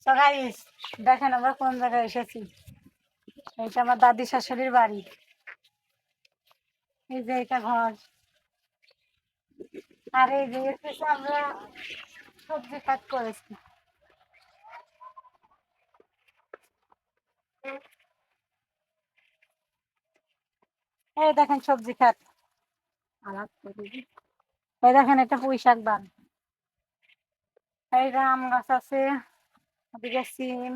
তো গাইস দেখেন আমরা কোন জায়গায় এসেছি। এটা আমার দাদি শাশুড়ির বাড়ি। এই যে এটা ঘর। আর এই যে এর পিছে আমরা সবজি কাট করেছি। এই দেখেন সবজি খাত। এই দেখেন এটা পুঁই শাক বান। এই যে আম গাছ আছে, ওদিকে সিম।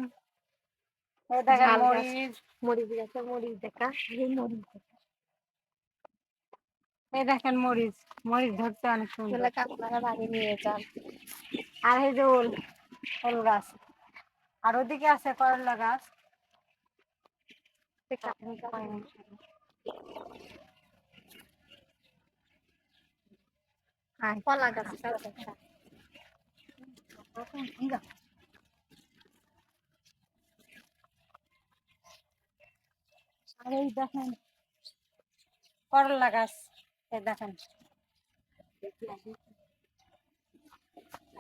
এই দেখেন ঝাল গাছ, মরিচ। মরিচ গাছে মরিচ দেখা, এই মরিচ দেখা। এই দেখেন মরিচ, মরিচ ধরতে অনেক সুন্দর। এগুলোকে আপনারা বাড়ি নিয়ে যান। আর এই যে ওল, ওল গাছ। আর ওদিকে আছে করলা গাছ। কলা গাছ সব দেখা। আর এই দেখেন করলা গাছ। এই দেখেন,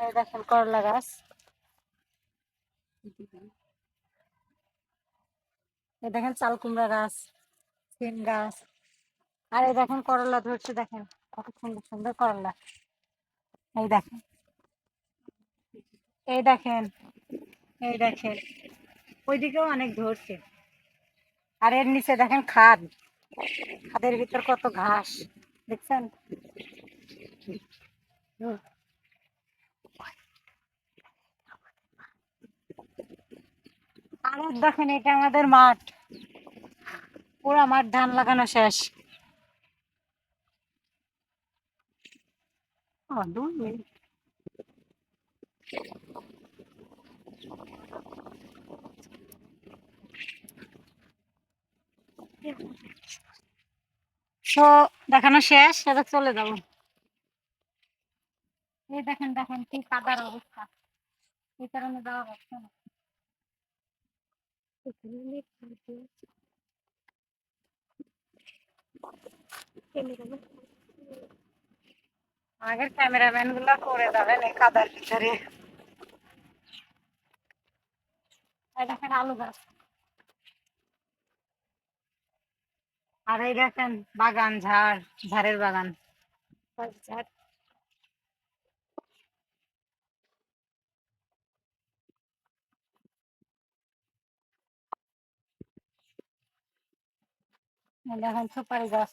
এই দেখেন করলা গাছ। এই দেখেন চাল কুমড়া গাছ, সিম গাছ। আর এই দেখেন করলা ধরছে, দেখেন কত সুন্দর সুন্দর করলা। এই দেখেন, এই দেখেন, এই দেখেন ওইদিকেও অনেক ধরছে। আর এর নিচে দেখেন খাদ, খাদের ভিতর কত ঘাস দেখছেন। আর দেখেন এটা আমাদের মাঠ, পুরো মাঠ ধান লাগানো শেষ। ও, 2 মিনিট। তো দেখানো শেষ, এবার চলে যাবো। এই দেখেন দেখেন কি কাদার অবস্থা, এই কারণে যাওয়া যাচ্ছে না। আগের ক্যামেরাম্যান গুলা করে যাবেন এই কাদার ভিতরে। এই দেখেন আলু গাছ। আর এই দেখেন বাগান, ঝাড়, ঝাড়ের বাগান। এই দেখেন সুপারি গাছ।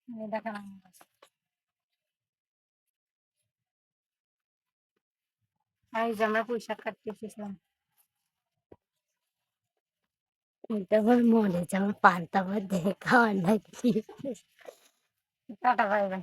এই দেখেন আম গাছ। আর এই যে আমরা পুঁই শাক কাটতে এসেছিলাম। তারপর মনে যাওয়া পান্তা ভাত দেখা নাকি। Tata, bye bye.